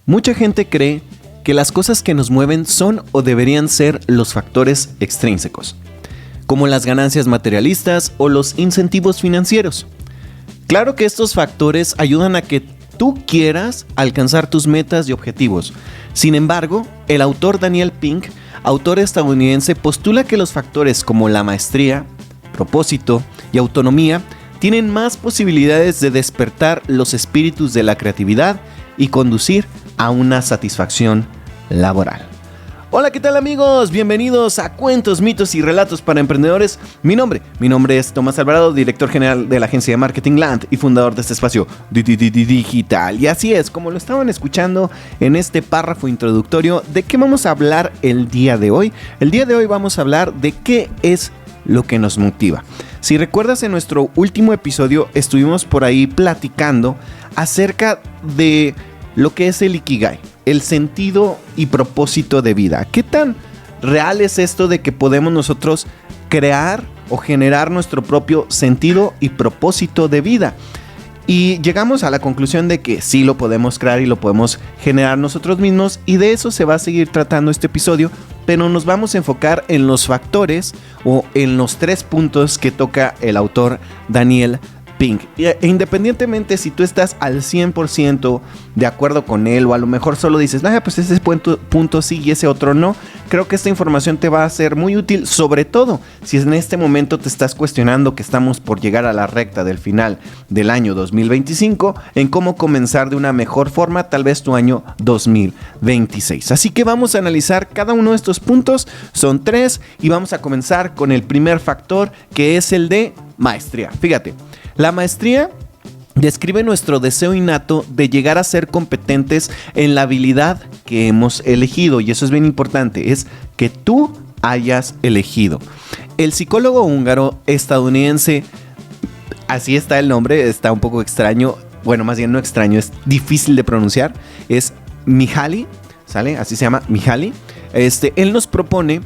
Mucha gente cree que las cosas que nos mueven son o deberían ser los factores extrínsecos, como las ganancias materialistas o los incentivos financieros. Claro que estos factores ayudan a que tú quieras alcanzar tus metas y objetivos. Sin embargo, el autor Daniel Pink, autor estadounidense, postula que los factores como la maestría, propósito y autonomía tienen más posibilidades de despertar los espíritus de la creatividad y conducir a una satisfacción laboral. Hola, ¿qué tal amigos? Bienvenidos a Cuentos, Mitos y Relatos para Emprendedores. Mi nombre es Tomás Alvarado, director general de la agencia de marketing Land y fundador de este espacio digital. Y así es, como lo estaban escuchando en este párrafo introductorio, ¿de qué vamos a hablar el día de hoy? El día de hoy vamos a hablar de qué es lo que nos motiva. Si recuerdas, en nuestro último episodio estuvimos por ahí platicando acerca de lo que es el Ikigai, el sentido y propósito de vida. ¿Qué tan real es esto de que podemos nosotros crear o generar nuestro propio sentido y propósito de vida? Y llegamos a la conclusión de que sí lo podemos crear y lo podemos generar nosotros mismos, y de eso se va a seguir tratando este episodio, pero nos vamos a enfocar en los factores o en los 3 puntos que toca el autor Daniel Pink. E independientemente si tú estás al 100% de acuerdo con él, o a lo mejor solo dices, pues ese punto sí y ese otro no, creo que esta información te va a ser muy útil, sobre todo si en este momento te estás cuestionando que estamos por llegar a la recta del final del año 2025, en cómo comenzar de una mejor forma tal vez tu año 2026. Así que vamos a analizar cada uno de estos puntos, son 3, y vamos a comenzar con el primer factor, que es el de maestría. Fíjate, la maestría describe nuestro deseo innato de llegar a ser competentes en la habilidad que hemos elegido, y eso es bien importante, es que tú hayas elegido. El psicólogo húngaro estadounidense, así está el nombre, está un poco extraño, bueno, más bien no extraño, es difícil de pronunciar, es Mihaly, ¿sale? Así se llama, Mihaly. Él nos propone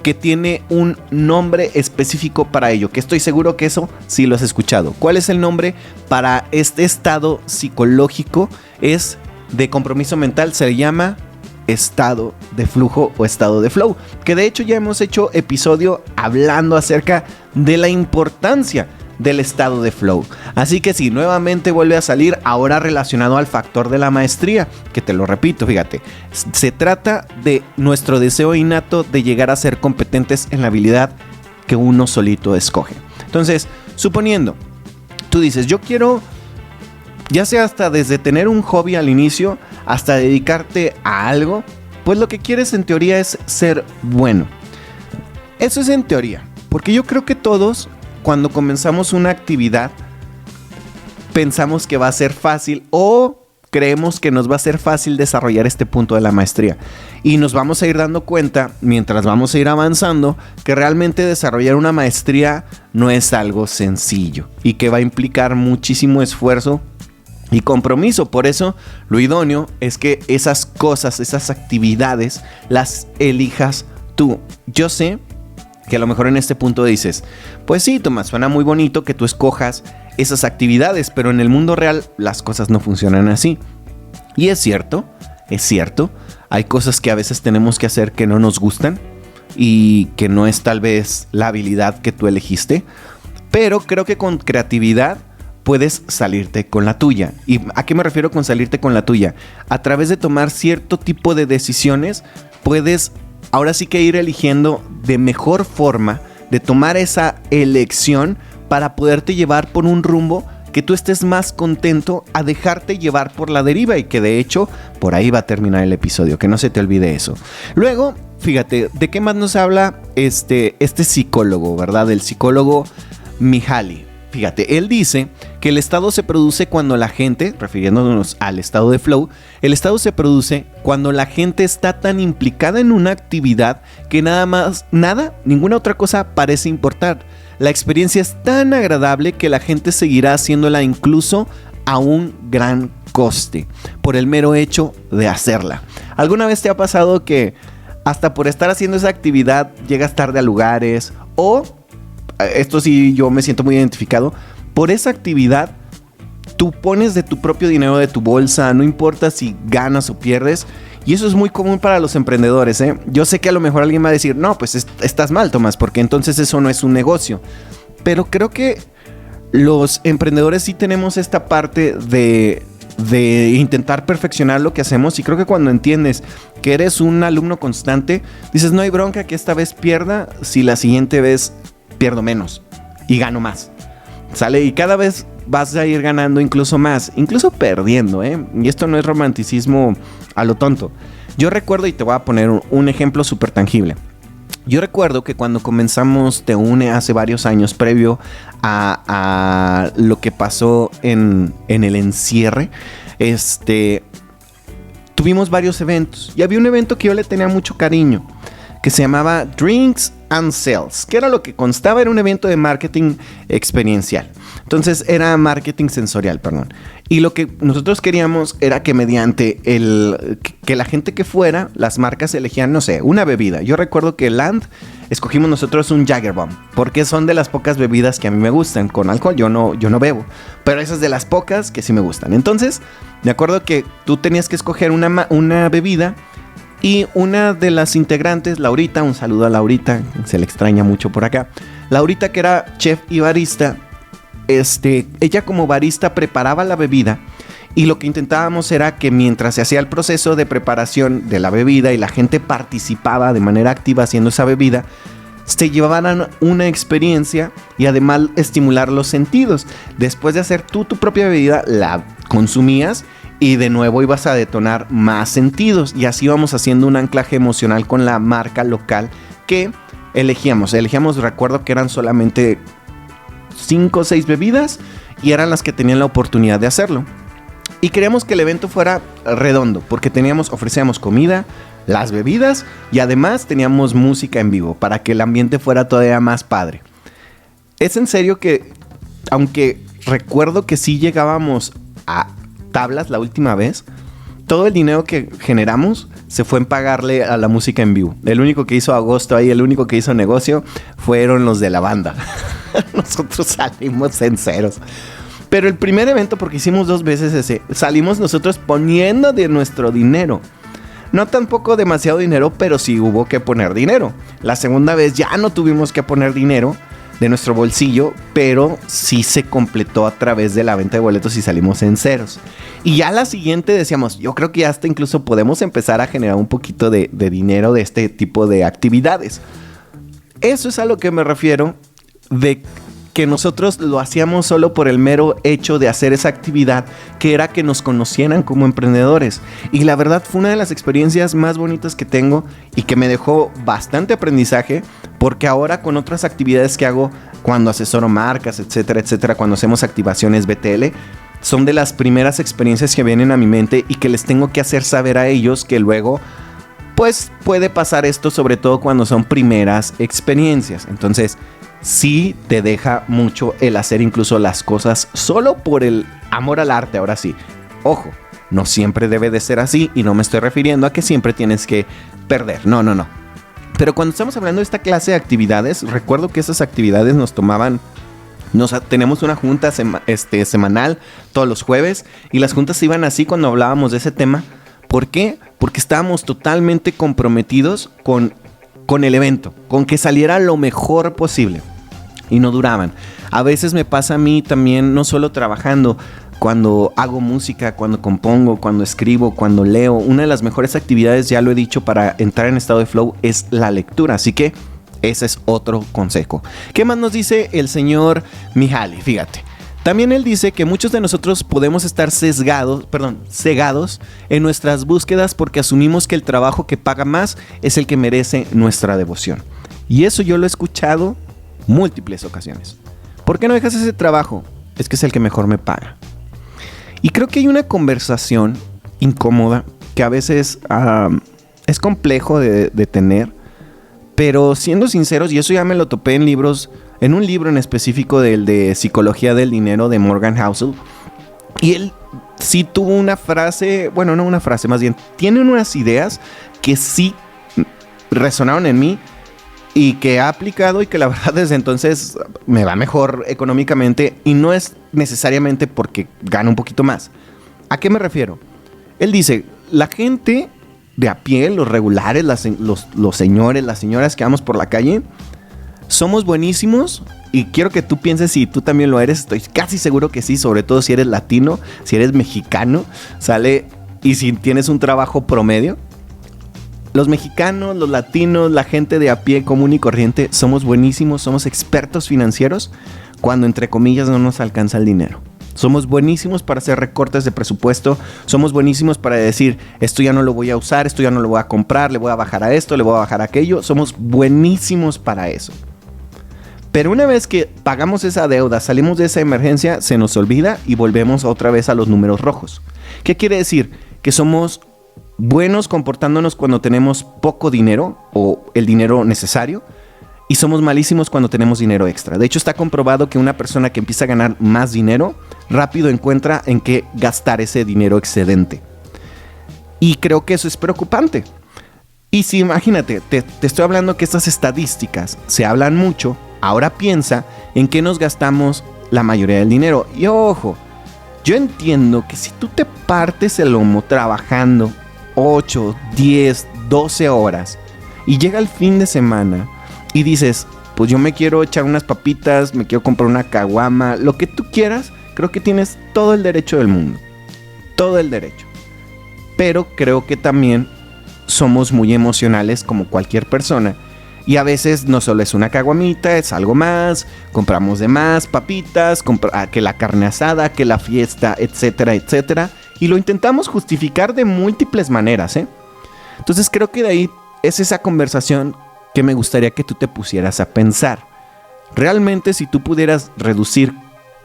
que tiene un nombre específico para ello, que estoy seguro que eso sí lo has escuchado. ¿Cuál es el nombre para este estado psicológico? Es de compromiso mental, se llama estado de flujo o estado de flow, que de hecho ya hemos hecho episodio hablando acerca de la importancia del estado de flow. Así que sí, nuevamente vuelve a salir, ahora relacionado al factor de la maestría, que te lo repito, fíjate, se trata de nuestro deseo innato de llegar a ser competentes en la habilidad que uno solito escoge. Entonces, suponiendo, tú dices, yo quiero, ya sea hasta desde tener un hobby al inicio, hasta dedicarte a algo, pues lo que quieres en teoría es ser bueno. Eso es en teoría, porque yo creo que todos, cuando comenzamos una actividad, pensamos que va a ser fácil, o creemos que nos va a ser fácil desarrollar este punto de la maestría. Y nos vamos a ir dando cuenta, mientras vamos a ir avanzando, que realmente desarrollar una maestría no es algo sencillo y que va a implicar muchísimo esfuerzo y compromiso. Por eso, lo idóneo es que esas cosas, esas actividades, las elijas tú. Yo sé que a lo mejor en este punto dices, pues sí, Tomás, suena muy bonito que tú escojas esas actividades, pero en el mundo real las cosas no funcionan así. Y es cierto, hay cosas que a veces tenemos que hacer que no nos gustan y que no es tal vez la habilidad que tú elegiste, pero creo que con creatividad puedes salirte con la tuya. ¿Y a qué me refiero con salirte con la tuya? A través de tomar cierto tipo de decisiones, puedes ahora sí que ir eligiendo de mejor forma, de tomar esa elección para poderte llevar por un rumbo que tú estés más contento a dejarte llevar por la deriva, y que de hecho por ahí va a terminar el episodio, que no se te olvide eso. Luego, fíjate, ¿de qué más nos habla este psicólogo, verdad? El psicólogo Mihaly. Fíjate, él dice que el estado se produce cuando la gente, refiriéndonos al estado de flow, el estado se produce cuando la gente está tan implicada en una actividad que ninguna otra cosa parece importar. La experiencia es tan agradable que la gente seguirá haciéndola incluso a un gran coste, por el mero hecho de hacerla. ¿Alguna vez te ha pasado que hasta por estar haciendo esa actividad llegas tarde a lugares, o esto sí yo me siento muy identificado, por esa actividad tú pones de tu propio dinero, de tu bolsa, no importa si ganas o pierdes. Y eso es muy común para los emprendedores, ¿eh? Yo sé que a lo mejor alguien va a decir, no, pues estás mal, Tomás, porque entonces eso no es un negocio. Pero creo que los emprendedores sí tenemos esta parte de intentar perfeccionar lo que hacemos. Y creo que cuando entiendes que eres un alumno constante, dices, no hay bronca que esta vez pierda si la siguiente vez pierdo menos y gano más. ¿Sale? Y cada vez vas a ir ganando incluso más, incluso perdiendo, ¿eh? Y esto no es romanticismo a lo tonto. Yo recuerdo, y te voy a poner un ejemplo súper tangible. Yo recuerdo que cuando comenzamos Te Une hace varios años, previo a lo que pasó en el encierre, tuvimos varios eventos. Y había un evento que yo le tenía mucho cariño, que se llamaba Drinks and Sales, que era lo que constaba, era un evento de marketing experiencial. Entonces era marketing sensorial, perdón. Y lo que nosotros queríamos era que mediante que la gente que fuera, las marcas elegían, no sé, una bebida. Yo recuerdo que Land escogimos nosotros un Jägerbomb, porque son de las pocas bebidas que a mí me gustan. Con alcohol yo no bebo, pero esas de las pocas que sí me gustan. Entonces, me acuerdo que tú tenías que escoger una bebida. Y una de las integrantes, Laurita, un saludo a Laurita, se le extraña mucho por acá. Laurita, que era chef y barista, ella como barista preparaba la bebida, y lo que intentábamos era que mientras se hacía el proceso de preparación de la bebida y la gente participaba de manera activa haciendo esa bebida, se llevaban una experiencia y además estimular los sentidos. Después de hacer tú tu propia bebida, la consumías y de nuevo ibas a detonar más sentidos, y así íbamos haciendo un anclaje emocional con la marca local que elegíamos. Recuerdo que eran solamente 5 o 6 bebidas y eran las que tenían la oportunidad de hacerlo. Y queríamos que el evento fuera redondo, porque ofrecíamos comida, las bebidas, y además teníamos música en vivo para que el ambiente fuera todavía más padre. Es en serio que, aunque recuerdo que sí llegábamos a tablas la última vez, todo el dinero que generamos se fue en pagarle a la música en vivo. El único que hizo agosto ahí, el único que hizo negocio fueron los de la banda. Nosotros salimos en ceros. Pero el primer evento, porque hicimos 2 veces ese, salimos nosotros poniendo de nuestro dinero. No tampoco demasiado dinero, pero sí hubo que poner dinero. La segunda vez ya no tuvimos que poner dinero de nuestro bolsillo, pero sí se completó a través de la venta de boletos y salimos en ceros. Y ya la siguiente decíamos, yo creo que ya hasta incluso podemos empezar a generar un poquito de dinero de este tipo de actividades. Eso es a lo que me refiero, de que nosotros lo hacíamos solo por el mero hecho de hacer esa actividad, que era que nos conocieran como emprendedores. Y la verdad fue una de las experiencias más bonitas que tengo y que me dejó bastante aprendizaje, porque ahora con otras actividades que hago, cuando asesoro marcas, etcétera, etcétera, cuando hacemos activaciones BTL, son de las primeras experiencias que vienen a mi mente y que les tengo que hacer saber a ellos que luego pues puede pasar esto, sobre todo cuando son primeras experiencias. Entonces sí te deja mucho el hacer incluso las cosas solo por el amor al arte. Ahora sí, ojo, no siempre debe de ser así, y no me estoy refiriendo a que siempre tienes que perder, no. Pero cuando estamos hablando de esta clase de actividades, recuerdo que esas actividades nos tomaban, tenemos una junta semanal todos los jueves, y las juntas se iban así cuando hablábamos de ese tema. ¿Por qué? Porque estábamos totalmente comprometidos con el evento, con que saliera lo mejor posible, y no duraban. A veces me pasa a mí también, no solo trabajando, cuando hago música, cuando compongo, cuando escribo, cuando leo. Una de las mejores actividades, ya lo he dicho, para entrar en estado de flow es la lectura. Así que ese es otro consejo. ¿Qué más nos dice el señor Mihaly? Fíjate. También él dice que muchos de nosotros podemos estar cegados en nuestras búsquedas porque asumimos que el trabajo que paga más es el que merece nuestra devoción. Y eso yo lo he escuchado múltiples ocasiones. ¿Por qué no dejas ese trabajo? Es que es el que mejor me paga. Y creo que hay una conversación incómoda que a veces es complejo de tener, pero siendo sinceros, y eso ya me lo topé en libros, en un libro en específico del de Psicología del Dinero de Morgan Housel, y él sí tuvo una frase, bueno, no una frase, más bien, tiene unas ideas que sí resonaron en mí, y que ha aplicado y que la verdad desde entonces me va mejor económicamente y no es necesariamente porque gano un poquito más. ¿A qué me refiero? Él dice, la gente de a pie, los regulares, los señores, las señoras que vamos por la calle, somos buenísimos y quiero que tú pienses si tú también lo eres, estoy casi seguro que sí, sobre todo si eres latino, si eres mexicano, ¿sale? Y si tienes un trabajo promedio. Los mexicanos, los latinos, la gente de a pie común y corriente, somos buenísimos, somos expertos financieros cuando entre comillas no nos alcanza el dinero. Somos buenísimos para hacer recortes de presupuesto, somos buenísimos para decir, esto ya no lo voy a usar, esto ya no lo voy a comprar, le voy a bajar a esto, le voy a bajar a aquello, somos buenísimos para eso. Pero una vez que pagamos esa deuda, salimos de esa emergencia, se nos olvida y volvemos otra vez a los números rojos. ¿Qué quiere decir? Que somos buenos comportándonos cuando tenemos poco dinero o el dinero necesario y somos malísimos cuando tenemos dinero extra. De hecho, está comprobado que una persona que empieza a ganar más dinero rápido encuentra en qué gastar ese dinero excedente. Y creo que eso es preocupante. Y si imagínate, te estoy hablando que estas estadísticas se hablan mucho, ahora piensa en qué nos gastamos la mayoría del dinero. Y ojo, yo entiendo que si tú te partes el lomo trabajando 8, 10, 12 horas y llega el fin de semana y dices, pues yo me quiero echar unas papitas, me quiero comprar una caguama, lo que tú quieras, creo que tienes todo el derecho del mundo, todo el derecho. Pero creo que también somos muy emocionales como cualquier persona y a veces no solo es una caguamita, es algo más, compramos de más papitas, que la carne asada, que la fiesta, etcétera, etcétera. Y lo intentamos justificar de múltiples maneras, ¿eh? Entonces creo que de ahí es esa conversación que me gustaría que tú te pusieras a pensar. Realmente si tú pudieras reducir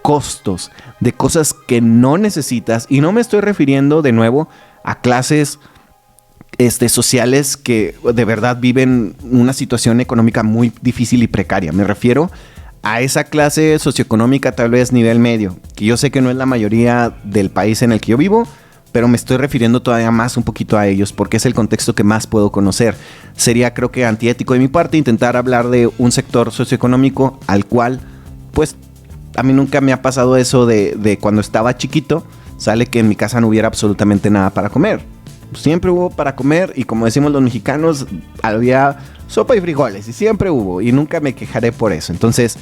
costos de cosas que no necesitas, y no me estoy refiriendo de nuevo a clases sociales que de verdad viven una situación económica muy difícil y precaria. Me refiero a esa clase socioeconómica tal vez nivel medio, que yo sé que no es la mayoría del país en el que yo vivo, pero me estoy refiriendo todavía más un poquito a ellos porque es el contexto que más puedo conocer. Sería creo que antiético de mi parte intentar hablar de un sector socioeconómico al cual pues a mí nunca me ha pasado eso de cuando estaba chiquito, sale que en mi casa no hubiera absolutamente nada para comer. Siempre hubo para comer y como decimos los mexicanos, había sopa y frijoles y siempre hubo y nunca me quejaré por eso. Entonces,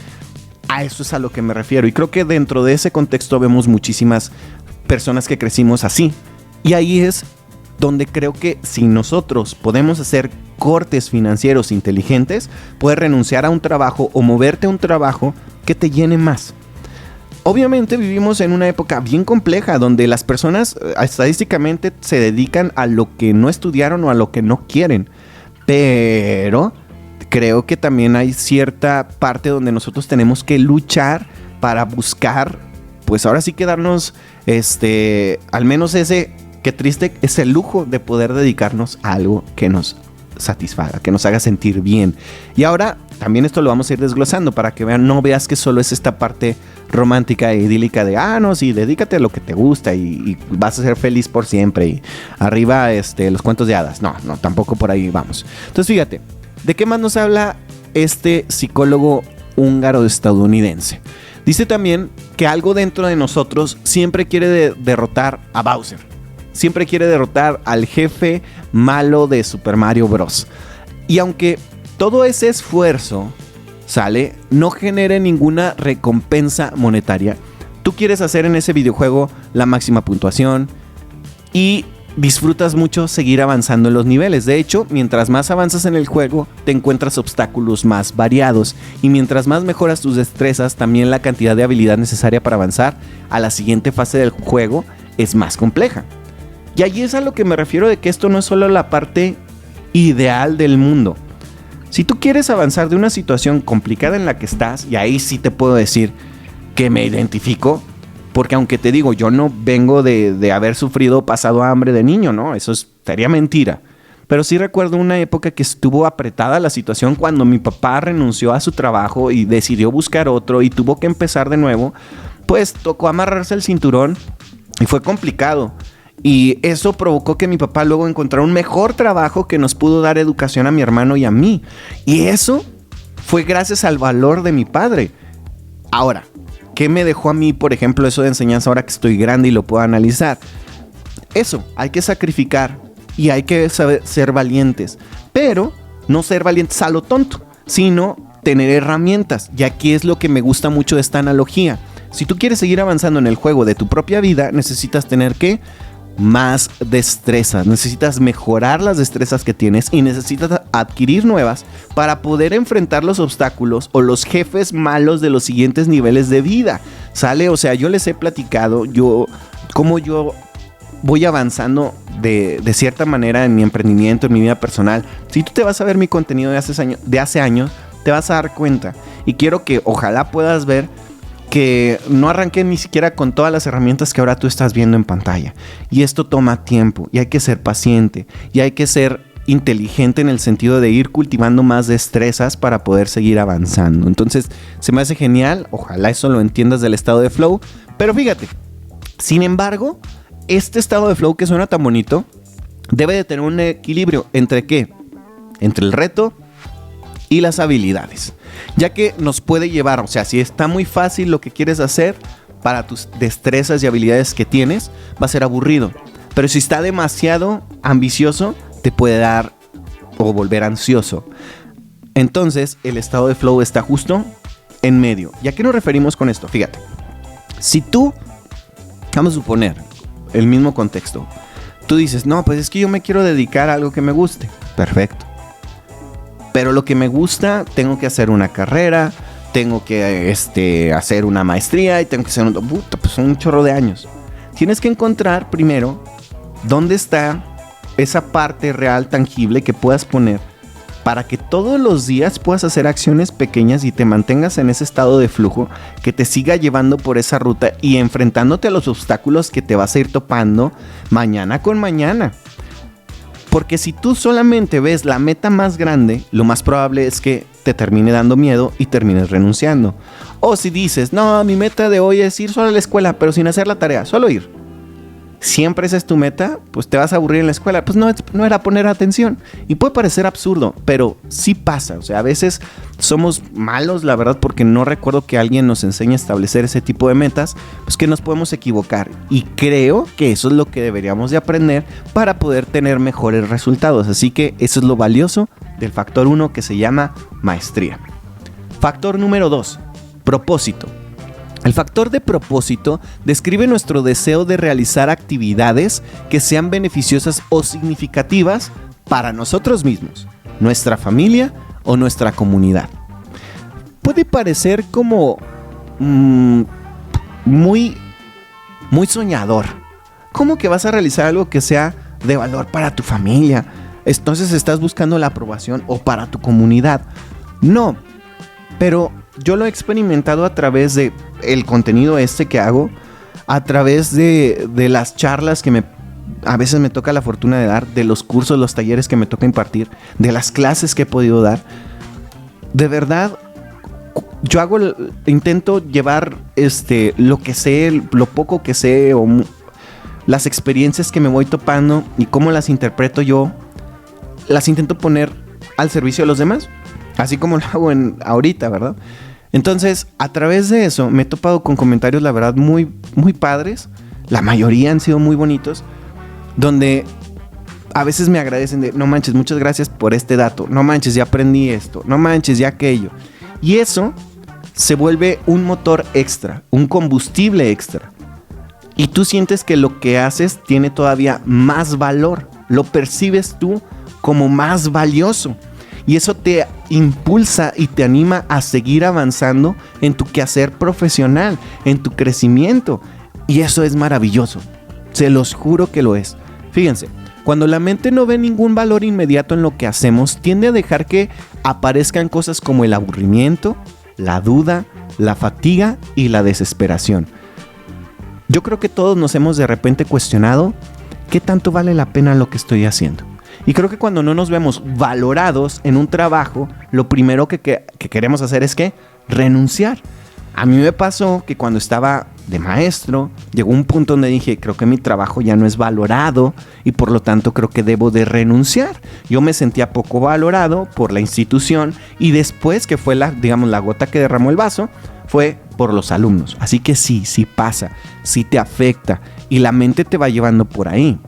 a eso es a lo que me refiero y creo que dentro de ese contexto vemos muchísimas personas que crecimos así. Y ahí es donde creo que si nosotros podemos hacer cortes financieros inteligentes, puedes renunciar a un trabajo o moverte a un trabajo que te llene más. Obviamente vivimos en una época bien compleja donde las personas estadísticamente se dedican a lo que no estudiaron o a lo que no quieren. Pero creo que también hay cierta parte donde nosotros tenemos que luchar para buscar, pues ahora sí que darnos, al menos ese, qué triste, ese lujo de poder dedicarnos a algo que nos satisfaga, que nos haga sentir bien. Y ahora también esto lo vamos a ir desglosando para que vean, no veas que solo es esta parte romántica e idílica de, no, sí, dedícate a lo que te gusta y vas a ser feliz por siempre y arriba los cuentos de hadas. No, tampoco por ahí vamos. Entonces fíjate, ¿de qué más nos habla este psicólogo húngaro estadounidense? Dice también que algo dentro de nosotros siempre quiere derrotar a Bowser. Siempre quiere derrotar al jefe malo de Super Mario Bros. Y aunque todo ese esfuerzo, no genere ninguna recompensa monetaria, tú quieres hacer en ese videojuego la máxima puntuación y disfrutas mucho seguir avanzando en los niveles. De hecho, mientras más avanzas en el juego, te encuentras obstáculos más variados y mientras más mejoras tus destrezas, también la cantidad de habilidad necesaria para avanzar a la siguiente fase del juego es más compleja. Y ahí es a lo que me refiero de que esto no es solo la parte ideal del mundo. Si tú quieres avanzar de una situación complicada en la que estás, y ahí sí te puedo decir que me identifico, porque aunque te digo, yo no vengo de haber sufrido pasado hambre de niño, ¿no? Eso sería mentira. Pero sí recuerdo una época que estuvo apretada la situación cuando mi papá renunció a su trabajo y decidió buscar otro y tuvo que empezar de nuevo, pues tocó amarrarse el cinturón y fue complicado. Y eso provocó que mi papá luego encontrara un mejor trabajo que nos pudo dar educación a mi hermano y a mí. Y eso fue gracias al valor de mi padre. Ahora, ¿qué me dejó a mí, por ejemplo, eso de enseñanza ahora que estoy grande y lo puedo analizar? Eso, hay que sacrificar y hay que saber ser valientes, pero no ser valientes a lo tonto, sino tener herramientas. Y aquí es lo que me gusta mucho de esta analogía. Si tú quieres seguir avanzando en el juego de tu propia vida, necesitas tener ¿qué? Más destrezas, necesitas mejorar las destrezas que tienes y necesitas adquirir nuevas para poder enfrentar los obstáculos o los jefes malos de los siguientes niveles de vida, ¿sale? O sea, yo les he platicado cómo yo voy avanzando de cierta manera en mi emprendimiento, en mi vida personal. Si tú te vas a ver mi contenido de hace años, te vas a dar cuenta, y quiero que ojalá puedas ver que no arranqué ni siquiera con todas las herramientas que ahora tú estás viendo en pantalla. Y esto toma tiempo, y hay que ser paciente, y hay que ser inteligente en el sentido de ir cultivando más destrezas para poder seguir avanzando. Entonces, se me hace genial, ojalá eso lo entiendas del estado de flow. Pero fíjate, sin embargo, este estado de flow que suena tan bonito, debe de tener un equilibrio entre ¿qué? Entre el reto y las habilidades, ya que nos puede llevar, o sea, si está muy fácil lo que quieres hacer para tus destrezas y habilidades que tienes, va a ser aburrido, pero si está demasiado ambicioso, te puede dar o volver ansioso. Entonces, el estado de flow está justo en medio. ¿Y a qué nos referimos con esto? Fíjate, si tú, vamos a suponer, el mismo contexto, tú dices, no, pues es que yo me quiero dedicar a algo que me guste, perfecto. Pero lo que me gusta, tengo que hacer una carrera, tengo que hacer una maestría y tengo que hacer un chorro de años. Tienes que encontrar primero dónde está esa parte real, tangible que puedas poner para que todos los días puedas hacer acciones pequeñas y te mantengas en ese estado de flujo que te siga llevando por esa ruta y enfrentándote a los obstáculos que te vas a ir topando mañana con mañana. Porque si tú solamente ves la meta más grande, lo más probable es que te termine dando miedo y termines renunciando. O si dices, no, mi meta de hoy es ir solo a la escuela, pero sin hacer la tarea, solo ir. Siempre esa es tu meta, pues te vas a aburrir en la escuela. Pues no era poner atención. Y puede parecer absurdo, pero sí pasa. O sea, a veces somos malos, la verdad, porque no recuerdo que alguien nos enseñe a establecer ese tipo de metas, pues que nos podemos equivocar. Y creo que eso es lo que deberíamos de aprender para poder tener mejores resultados. Así que eso es lo valioso del factor 1 que se llama maestría. Factor número 2, propósito. El factor de propósito describe nuestro deseo de realizar actividades que sean beneficiosas o significativas para nosotros mismos, nuestra familia o nuestra comunidad. Puede parecer como muy soñador. ¿Cómo que vas a realizar algo que sea de valor para tu familia? Entonces estás buscando la aprobación o para tu comunidad. No, pero yo lo he experimentado a través de el contenido que hago, a través de las charlas que a veces me toca la fortuna de dar, de los cursos, los talleres que me toca impartir, de las clases que he podido dar. De verdad, yo intento llevar lo que sé, lo poco que sé, o las experiencias que me voy topando y cómo las interpreto yo, las intento poner al servicio de los demás, así como lo hago ahorita, ¿verdad? Entonces, a través de eso me he topado con comentarios, la verdad, muy, muy padres. La mayoría han sido muy bonitos, donde a veces me agradecen de, no manches, muchas gracias por este dato, no manches, ya aprendí esto, no manches, ya aquello. Y eso se vuelve un motor extra, un combustible extra. Y tú sientes que lo que haces tiene todavía más valor, lo percibes tú como más valioso. Y eso te impulsa y te anima a seguir avanzando en tu quehacer profesional, en tu crecimiento. Y eso es maravilloso. Se los juro que lo es. Fíjense, cuando la mente no ve ningún valor inmediato en lo que hacemos, tiende a dejar que aparezcan cosas como el aburrimiento, la duda, la fatiga y la desesperación. Yo creo que todos nos hemos de repente cuestionado qué tanto vale la pena lo que estoy haciendo. Y creo que cuando no nos vemos valorados en un trabajo, lo primero que queremos hacer es ¿qué? Renunciar. A mí me pasó que cuando estaba de maestro, llegó un punto donde dije, creo que mi trabajo ya no es valorado y por lo tanto creo que debo de renunciar. Yo me sentía poco valorado por la institución y después, que fue la gota que derramó el vaso, fue por los alumnos. Así que sí pasa, sí te afecta y la mente te va llevando por ahí.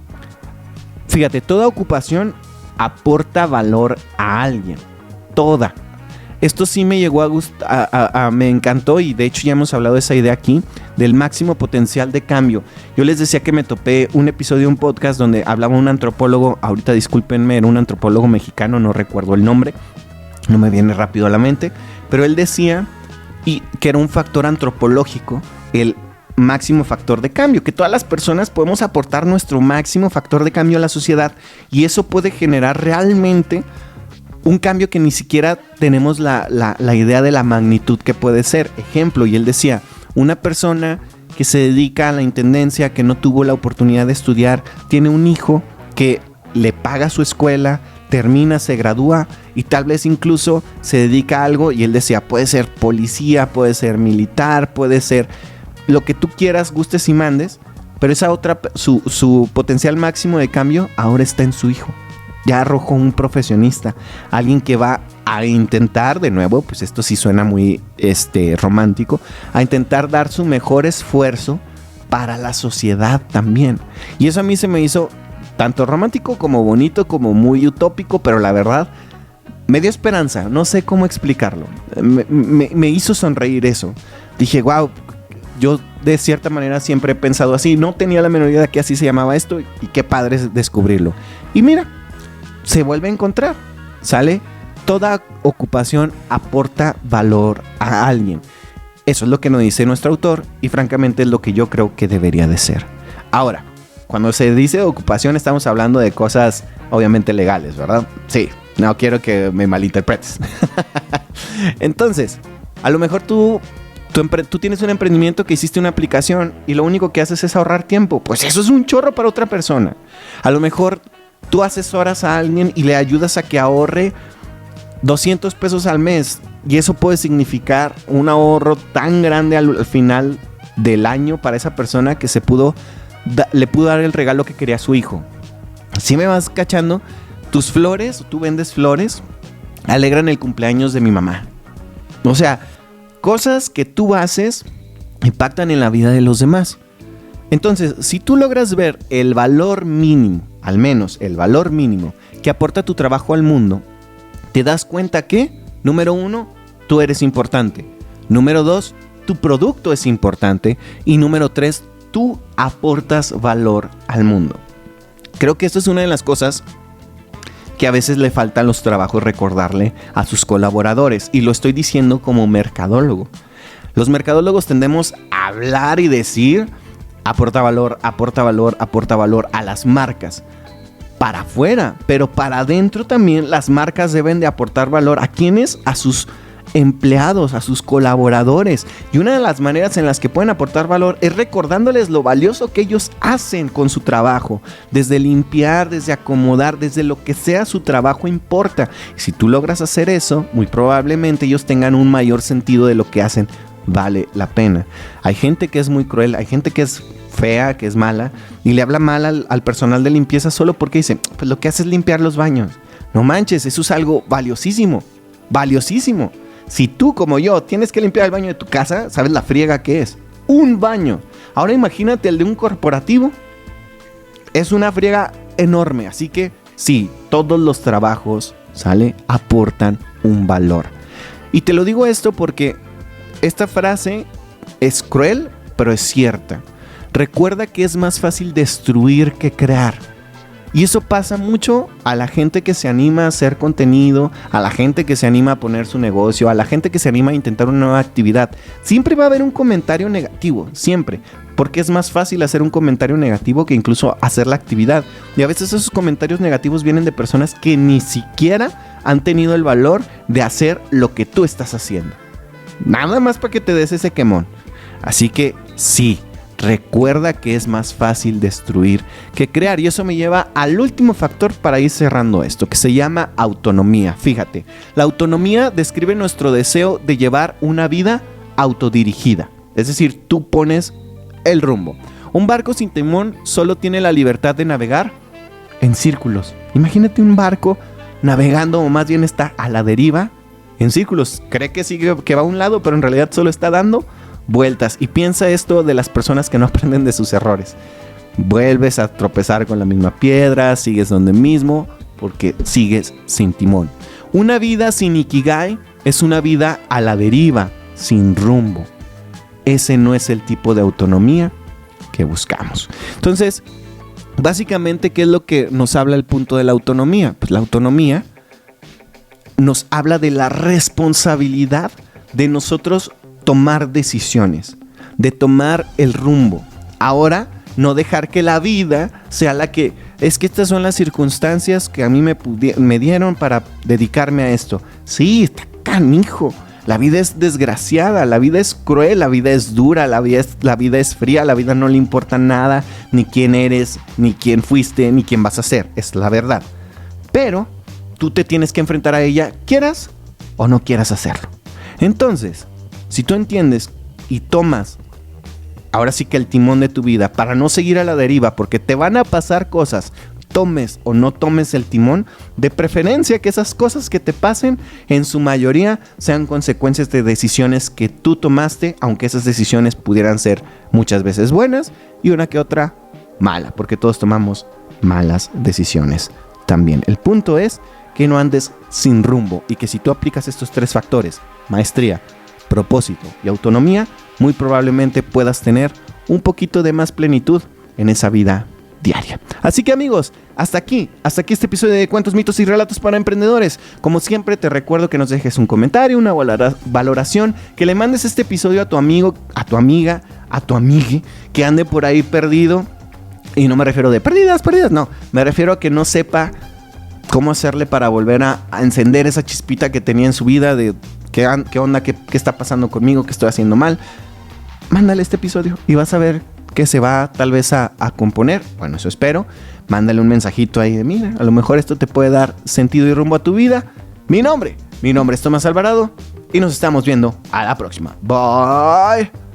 Fíjate, toda ocupación aporta valor a alguien, toda. Esto sí me llegó a gustar, me encantó y de hecho ya hemos hablado de esa idea aquí, del máximo potencial de cambio. Yo les decía que me topé un episodio de un podcast donde hablaba un antropólogo, ahorita discúlpenme, era un antropólogo mexicano, no recuerdo el nombre, no me viene rápido a la mente, pero él decía que era un factor antropológico, el máximo factor de cambio, que todas las personas podemos aportar nuestro máximo factor de cambio a la sociedad y eso puede generar realmente un cambio que ni siquiera tenemos la idea de la magnitud que puede ser. Ejemplo, y él decía, una persona que se dedica a la intendencia, que no tuvo la oportunidad de estudiar, tiene un hijo que le paga su escuela, termina, se gradúa y tal vez incluso se dedica a algo, y él decía, puede ser policía, puede ser militar, puede ser lo que tú quieras, gustes y mandes, pero esa otra, su potencial máximo de cambio ahora está en su hijo. Ya arrojó un profesionista, alguien que va a intentar, de nuevo, pues esto sí suena muy romántico, a intentar dar su mejor esfuerzo para la sociedad también. Y eso a mí se me hizo tanto romántico como bonito, como muy utópico, pero la verdad me dio esperanza, no sé cómo explicarlo. Me hizo sonreír eso. Dije, wow, yo de cierta manera siempre he pensado así, no tenía la menor idea de que así se llamaba esto y qué padre es descubrirlo. Y mira, se vuelve a encontrar, ¿sale? Toda ocupación aporta valor a alguien. Eso es lo que nos dice nuestro autor y francamente es lo que yo creo que debería de ser. Ahora, cuando se dice ocupación estamos hablando de cosas obviamente legales, ¿verdad? Sí, no quiero que me malinterpretes. Entonces, a lo mejor tú tienes un emprendimiento que hiciste una aplicación y lo único que haces es ahorrar tiempo. Pues eso es un chorro para otra persona. A lo mejor tú asesoras a alguien y le ayudas a que ahorre 200 pesos al mes y eso puede significar un ahorro tan grande al final del año para esa persona que le pudo dar el regalo que quería a su hijo. Si me vas cachando, tus flores, tú vendes flores, alegran el cumpleaños de mi mamá. O sea, cosas que tú haces impactan en la vida de los demás. Entonces, si tú logras ver el valor mínimo, al menos el valor mínimo que aporta tu trabajo al mundo, te das cuenta que, número 1, tú eres importante. Número 2, tu producto es importante. Y número 3, tú aportas valor al mundo. Creo que esto es una de las cosas que a veces le falta a los trabajos recordarle a sus colaboradores. Y lo estoy diciendo como mercadólogo. Los mercadólogos tendemos a hablar y decir, aporta valor a las marcas. Para afuera, pero para adentro también las marcas deben de aportar valor. ¿A quiénes? A sus empleados, a sus colaboradores. Y una de las maneras en las que pueden aportar valor es recordándoles lo valioso que ellos hacen con su trabajo. Desde limpiar, desde acomodar, desde lo que sea su trabajo importa. Si tú logras hacer eso, muy probablemente ellos tengan un mayor sentido de lo que hacen. Vale la pena. Hay gente que es muy cruel, hay gente que es fea, que es mala y le habla mal al personal de limpieza solo porque dice, pues lo que hace es limpiar los baños. No manches, eso es algo valiosísimo, valiosísimo. Si tú como yo tienes que limpiar el baño de tu casa, ¿sabes la friega que es? Un baño. Ahora imagínate el de un corporativo. Es una friega enorme, así que sí, todos los trabajos, ¿sale? Aportan un valor. Y te lo digo esto porque esta frase es cruel, pero es cierta. Recuerda que es más fácil destruir que crear. Y eso pasa mucho a la gente que se anima a hacer contenido, a la gente que se anima a poner su negocio, a la gente que se anima a intentar una nueva actividad. Siempre va a haber un comentario negativo, siempre. Porque es más fácil hacer un comentario negativo que incluso hacer la actividad. Y a veces esos comentarios negativos vienen de personas que ni siquiera han tenido el valor de hacer lo que tú estás haciendo. Nada más para que te des ese quemón. Así que sí, recuerda que es más fácil destruir que crear. Y eso me lleva al último factor para ir cerrando esto, que se llama autonomía. Fíjate, la autonomía describe nuestro deseo de llevar una vida autodirigida. Es decir, tú pones el rumbo. Un barco sin timón solo tiene la libertad de navegar en círculos. Imagínate un barco navegando, o más bien está a la deriva, en círculos. Cree que sigue, que va a un lado, pero en realidad solo está dando vueltas. Y piensa esto de las personas que no aprenden de sus errores. Vuelves a tropezar con la misma piedra, sigues donde mismo, porque sigues sin timón. Una vida sin ikigai es una vida a la deriva, sin rumbo. Ese no es el tipo de autonomía que buscamos. Entonces, básicamente, ¿qué es lo que nos habla el punto de la autonomía? Pues la autonomía nos habla de la responsabilidad de nosotros tomar decisiones, de tomar el rumbo. Ahora, no dejar que la vida sea la que... Es que estas son las circunstancias que a mí me dieron para dedicarme a esto. Sí, está canijo. La vida es desgraciada, la vida es cruel, la vida es dura, la vida es fría, la vida no le importa nada, ni quién eres, ni quién fuiste, ni quién vas a ser. Es la verdad. Pero tú te tienes que enfrentar a ella, quieras o no quieras hacerlo. Entonces, si tú entiendes y tomas ahora sí que el timón de tu vida para no seguir a la deriva, porque te van a pasar cosas, tomes o no tomes el timón, de preferencia que esas cosas que te pasen en su mayoría sean consecuencias de decisiones que tú tomaste, aunque esas decisiones pudieran ser muchas veces buenas y una que otra mala, porque todos tomamos malas decisiones también. El punto es que no andes sin rumbo y que si tú aplicas estos 3 factores, maestría, propósito y autonomía, muy probablemente puedas tener un poquito de más plenitud en esa vida diaria. Así que amigos, hasta aquí este episodio de Cuentos, Mitos y Relatos para Emprendedores. Como siempre te recuerdo que nos dejes un comentario, una valoración, que le mandes este episodio a tu amigo, a tu amiga, a tu amigue que ande por ahí perdido. Y no me refiero de perdidas, no. Me refiero a que no sepa cómo hacerle para volver a encender esa chispita que tenía en su vida de qué onda, qué está pasando conmigo, qué estoy haciendo mal. Mándale este episodio y vas a ver que se va tal vez a componer. Bueno, eso espero. Mándale un mensajito ahí de mira, a lo mejor esto te puede dar sentido y rumbo a tu vida. Mi nombre es Tomás Alvarado y nos estamos viendo a la próxima. Bye.